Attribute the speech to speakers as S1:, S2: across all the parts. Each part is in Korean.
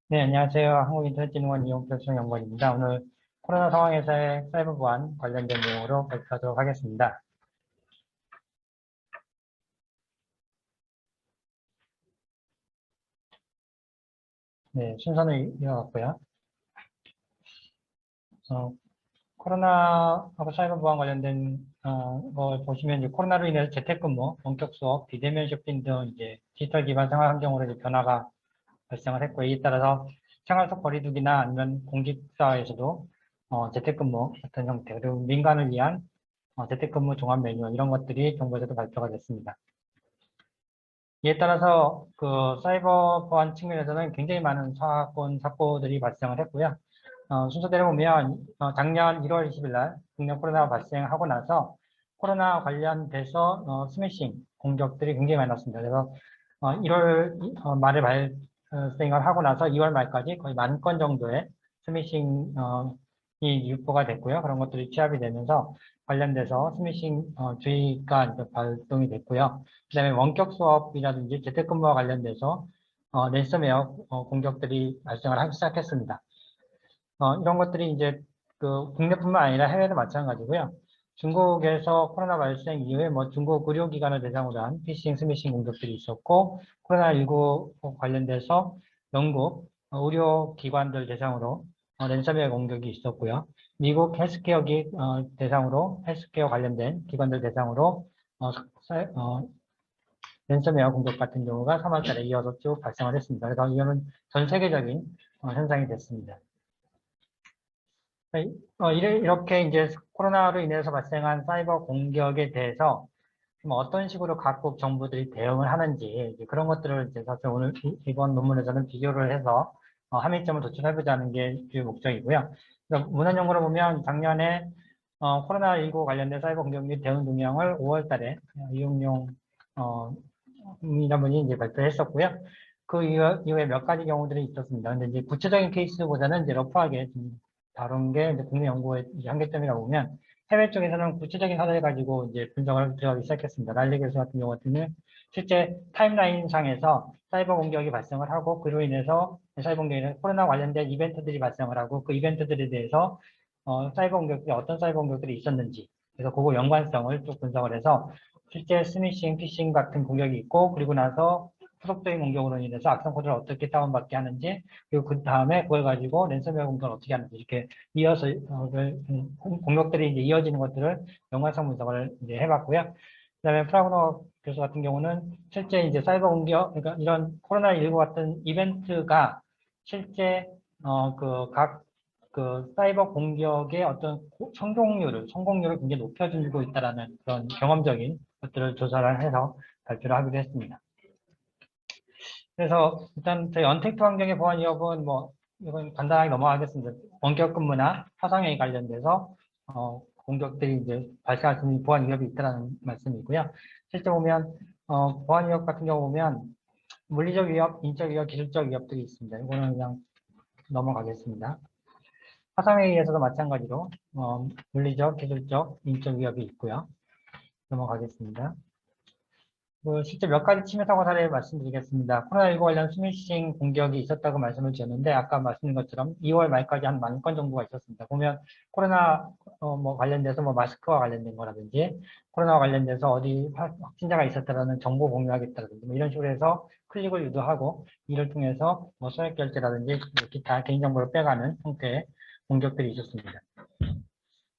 S1: 네, 안녕하세요. 한국인터넷진흥원 이용표준연구원입니다. 오늘 코로나 상황에서의 사이버 보안 관련된 내용으로 발표하도록 하겠습니다. 네, 순서는 이어갔고요. 어, 코로나하고 사이버 보안 관련된 걸 보시면 이제 코로나로 인해서 재택근무, 원격 수업, 비대면 쇼핑 등 이제 디지털 기반 생활 환경으로 이제 변화가 발생을 했고, 이에 따라서 생활 속 거리두기나 아니면 공직사에서도 재택근무 같은 형태, 그리고 민간을 위한 재택근무 종합 매뉴얼 이런 것들이 정부에서도 발표가 됐습니다. 이에 따라서 그 사이버 보안 측면에서는 굉장히 많은 사건, 사고들이 발생을 했고요. 순서대로 보면 작년 1월 20일 날 국내 코로나가 발생하고 나서 코로나 관련돼서 스매싱 공격들이 굉장히 많았습니다. 그래서 1월 말에 발생을 하고 나서 2월 말까지 거의 10,000건 정도의 스매싱 이 유포가 됐고요. 그런 것들이 취합이 되면서 관련돼서 스매싱 주의가 이제 발동이 됐고요. 그다음에 원격 수업이라든지 재택근무와 관련돼서 랜섬웨어 공격들이 발생을 하기 시작했습니다. 이런 것들이 이제 그 국내뿐만 아니라 해외도 마찬가지고요. 중국에서 코로나 발생 이후에 뭐 중국 의료기관을 대상으로 한 피싱, 스미싱 공격들이 있었고, 코로나19 관련돼서 영국 의료기관들 대상으로 랜섬웨어 공격이 있었고요. 미국 대상으로 헬스케어 관련된 기관들 대상으로 어, 랜섬웨어 공격 같은 경우가 3월 달에 이어서 쭉 발생을 했습니다. 그래서 이거는 전 세계적인 현상이 됐습니다. 이렇게 이제 코로나로 인해서 발생한 사이버 공격에 대해서 좀 어떤 식으로 각국 정부들이 대응을 하는지 이제 그런 것들을 이제 사실 오늘 이번 논문에서는 비교를 해서 함의점을 도출해보자는 게 주요 목적이고요. 그래서 문헌연구로 보면 작년에 코로나19 관련된 사이버 공격 및 대응 동향을 5월 달에 이용용 분이 이제 발표했었고요. 그 이후에 몇 가지 경우들이 있었습니다. 근데 이제 구체적인 케이스보다는 이제 러프하게 좀 다룬 게 이제 국내 연구의 이제 한계점이라고 보면 해외 쪽에서는 구체적인 사례를 가지고 이제 분석을 들어가기 시작했습니다. 랄리 교수 같은 경우 같은 실제 타임라인 상에서 사이버 공격이 발생을 하고 그로 인해서 사이버 공격에는 코로나 관련된 이벤트들이 발생을 하고 그 이벤트들에 대해서 사이버 공격들이 어떤 사이버 공격들이 있었는지 그래서 그거 연관성을 쭉 분석을 해서 실제 스미싱, 피싱 같은 공격이 있고 그리고 나서 후속적인 공격으로 인해서 악성 코드를 어떻게 다운받게 하는지 그리고 그 다음에 그걸 가지고 랜섬웨어 공격을 어떻게 하는지 이렇게 이어서 공격들이 이제 이어지는 것들을 연관성 분석을 이제 해봤고요. 그다음에 프라그너 교수 같은 경우는 실제 이제 사이버 공격, 그러니까 이런 코로나19 같은 이벤트가 실제 그 사이버 공격의 어떤 성공률을 굉장히 높여주고 있다라는 그런 경험적인 것들을 조사를 해서 발표를 하기도 했습니다. 그래서 일단 저희 언택트 환경의 보안 위협은 뭐 이건 간단하게 넘어가겠습니다. 원격 근무나 화상회의 관련돼서 공격들이 이제 발생할 수 있는 보안 위협이 있다는 말씀이고요. 실제 보면 보안 위협 같은 경우 보면 물리적 위협, 인적 위협, 기술적 위협들이 있습니다. 이거는 그냥 넘어가겠습니다. 화상회의에서도 마찬가지로 물리적, 기술적, 인적 위협이 있고요. 넘어가겠습니다. 실제 몇 가지 침해 사고 사례를 말씀드리겠습니다. 코로나19 관련 스미싱 공격이 있었다고 말씀을 드렸는데 아까 말씀드린 것처럼 2월 말까지 한 10,000건 정도가 있었습니다. 보면 코로나 뭐 관련돼서 뭐 마스크와 관련된 거라든지 코로나와 관련돼서 어디 확진자가 있었다라는 정보 공유하겠다라든지 뭐 이런 식으로 해서 클릭을 유도하고 이를 통해서 뭐 소액 결제라든지 뭐 기타 개인정보를 빼가는 형태의 공격들이 있었습니다.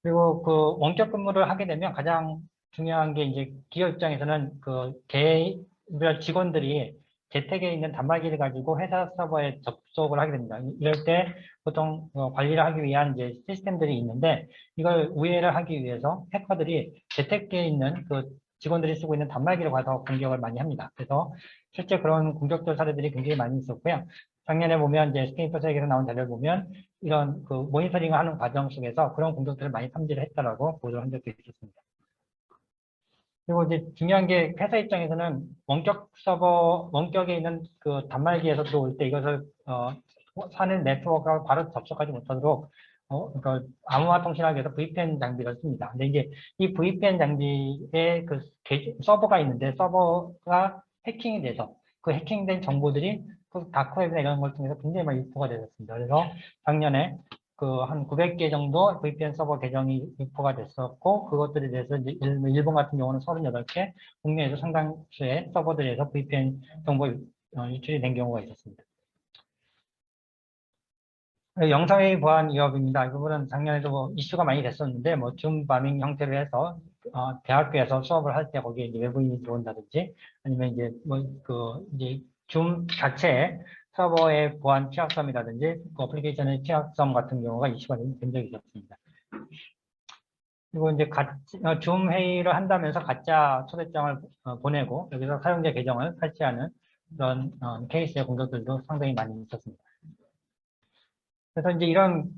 S1: 그리고 그 원격 근무를 하게 되면 가장 중요한 게 이제 기업 입장에서는 그 개별 직원들이 재택에 있는 단말기를 가지고 회사 서버에 접속을 하게 됩니다. 이럴 때 보통 관리를 하기 위한 이제 시스템들이 있는데 이걸 우회를 하기 위해서 해커들이 재택에 있는 그 직원들이 쓰고 있는 단말기를 가서 공격을 많이 합니다. 그래서 실제 그런 공격들 사례들이 굉장히 많이 있었고요. 작년에 보면 이제 스테이퍼스에게서 나온 자료를 보면 이런 그 모니터링을 하는 과정 속에서 그런 공격들을 많이 탐지를 했다라고 보도를 한 적도 있었습니다. 그리고 이제 중요한 게 회사 입장에서는 원격에 있는 그 단말기에서 들어올 때 이것을 사는 네트워크가 바로 접속하지 못하도록 그러니까 암호화 통신하기 위해서 VPN 장비를 씁니다. 근데 이제 이 VPN 장비에 그 서버가 있는데 서버가 해킹이 돼서 그 해킹된 정보들이 그 다크웹이나 이런 걸 통해서 굉장히 많이 유포가 되었습니다. 그래서 작년에 그 한 900개 정도 VPN 서버 계정이 유포가 됐었고, 그것들에 대해서 이제 일본 같은 경우는 38개, 국내에서 상당수의 서버들에서 VPN 정보 유출이 된 경우가 있었습니다. 영상회의 보안 위협입니다. 이 부분은 작년에도 뭐 이슈가 많이 됐었는데, 뭐 줌 바밍 형태로 해서 대학교에서 수업을 할 때 거기에 이제 외부인이 들어온다든지, 아니면 이제 뭐 이제 줌 자체에 서버의 보안 취약점이라든지 그 어플리케이션의 취약점 같은 경우가 이슈가 된 적이 있었습니다. 그리고 이제 줌 회의를 한다면서 가짜 초대장을 보내고 여기서 사용자 계정을 탈취하는 그런 케이스의 공격들도 상당히 많이 있었습니다. 그래서 이제 이런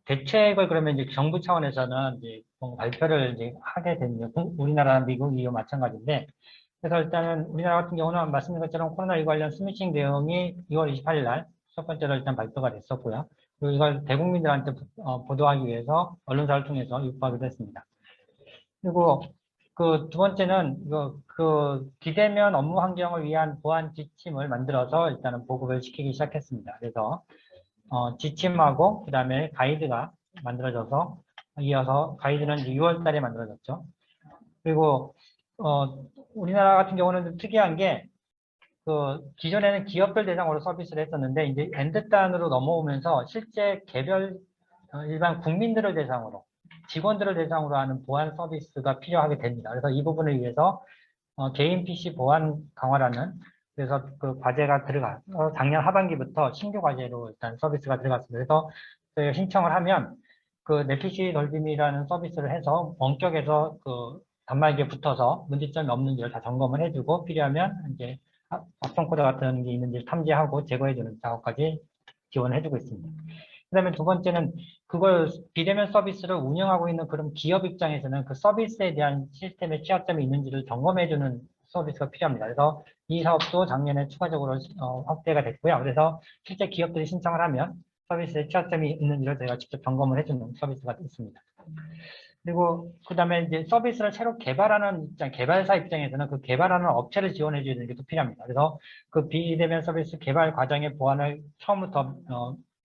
S1: 대책을 그러면 이제 정부 차원에서는 이제 발표를 이제 하게 됩니다. 우리나라, 미국, 이와 마찬가지인데, 그래서 일단은 우리나라 같은 경우는 말씀드린 것처럼 코로나19 관련 스미싱 내용이 2월 28일 날 첫 번째로 일단 발표가 됐었고요. 그리고 이걸 대국민들한테 보도하기 위해서 언론사를 통해서 유포하기도 했습니다. 그리고 그 두 번째는 비대면 업무 환경을 위한 보안 지침을 만들어서 일단은 보급을 시키기 시작했습니다. 그래서 지침하고 그다음에 가이드가 만들어져서 이어서 가이드는 이제 6월 달에 만들어졌죠. 그리고 우리나라 같은 경우는 좀 특이한 게 기존에는 기업들 대상으로 서비스를 했었는데 이제 엔드단으로 넘어오면서 실제 개별 일반 국민들을 대상으로 직원들을 대상으로 하는 보안 서비스가 필요하게 됩니다. 그래서 이 부분을 위해서 개인 PC 보안 강화라는 그래서 그 과제가 작년 하반기부터 신규 과제로 일단 서비스가 들어갔습니다. 그래서 저희가 신청을 하면 내 PC 돌빔이라는 서비스를 해서 원격에서 단말기에 붙어서 문제점이 없는지를 다 점검을 해주고 필요하면 이제 악성 코드 같은 게 있는지 탐지하고 제거해주는 작업까지 지원을 해주고 있습니다. 그다음에 두 번째는 그걸 비대면 서비스를 운영하고 있는 그런 기업 입장에서는 그 서비스에 대한 시스템의 취약점이 있는지를 점검해주는 서비스가 필요합니다. 그래서 이 사업도 작년에 추가적으로 확대가 됐고요. 그래서 실제 기업들이 신청을 하면 서비스에 취약점이 있는지를 저희가 직접 점검을 해주는 서비스가 있습니다. 그리고 그다음에 이제 서비스를 새로 개발하는 개발사 입장에서는 그 개발하는 업체를 지원해 주는 게 또 필요합니다. 그래서 그 비대면 서비스 개발 과정의 보안을 처음부터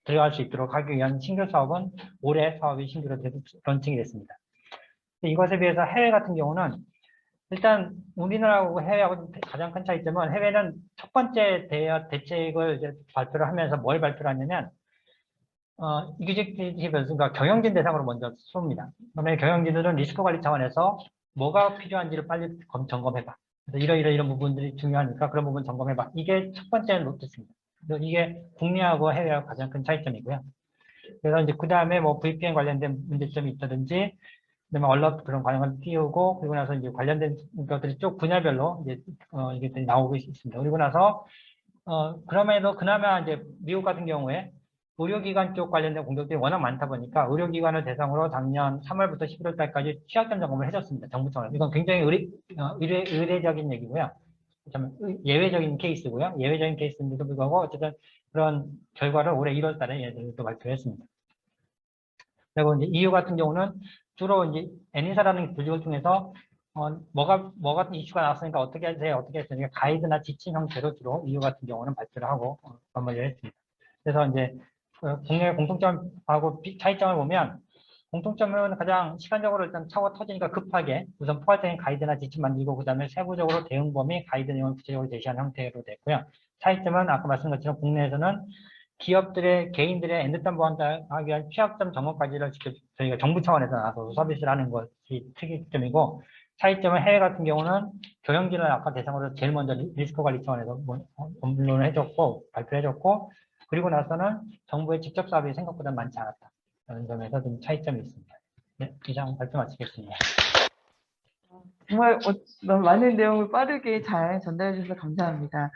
S1: 들어갈 수 있도록 하기 위한 신규 사업은 올해 사업이 신규로 런칭이 됐습니다. 이것에 비해서 해외 같은 경우는 일단 우리나라하고 해외하고 가장 큰 차이점은 해외는 첫 번째 대책을 이제 발표를 하면서 뭘 발표를 하냐면 이규직티브, 그러니까 경영진 대상으로 먼저 쏩니다. 그러면 경영진들은 리스크 관리 차원에서 뭐가 필요한지를 빨리 점검해봐. 그래서 이런 부분들이 중요하니까 그런 부분 점검해봐. 이게 첫 번째 노트입니다. 이게 국내하고 해외하고 가장 큰 차이점이고요. 그래서 이제 그 다음에 뭐 VPN 관련된 문제점이 있다든지, 그다음에 얼럿 그런 과정을 띄우고, 그리고 나서 이제 관련된 것들이 쭉 분야별로 이제 이게 나오고 있습니다. 그리고 나서 그럼에도 그나마 이제 미국 같은 경우에 의료기관 쪽 관련된 공격들이 워낙 많다 보니까 의료기관을 대상으로 작년 3월부터 11월 달까지 취약점 점검을 해줬습니다. 정부 차원에서. 이건 굉장히 의례적인 얘기고요. 예외적인 케이스고요. 예외적인 케이스인데도 불구하고 어쨌든 그런 결과를 올해 1월 달에 얘들도 발표했습니다. 그리고 이제 EU 같은 경우는 주로 이제 애니사라는 조직을 통해서 뭐가 이슈가 나왔으니까 어떻게 하세요? 어떻게 했으니까 가이드나 지침 형태로 주로 EU 같은 경우는 발표를 하고 마무리를 했습니다. 그래서 이제 국내 공통점하고 차이점을 보면 공통점은 가장 시간적으로 일단 차고 터지니까 급하게 우선 포괄적인 가이드나 지침 만들고 그다음에 세부적으로 대응 범위 가이드 내용을 구체적으로 제시한 형태로 됐고요. 차이점은 아까 말씀드린 것처럼 국내에서는 기업들의 개인들의 엔드탄 보안하기 위한 취약점 점검까지를 직접 저희가 정부 차원에서 나서서 서비스를 하는 것이 특이점이고 차이점은 해외 같은 경우는 경영진을 아까 대상으로 제일 먼저 리스크 관리 차원에서 언론을 해줬고 발표해줬고 그리고 나서는 정부의 직접 사업이 생각보다 많지 않았다. 이런 점에서 좀 차이점이 있습니다. 네, 이상 발표 마치겠습니다.
S2: 정말 너무 많은 내용을 빠르게 잘 전달해 주셔서 감사합니다.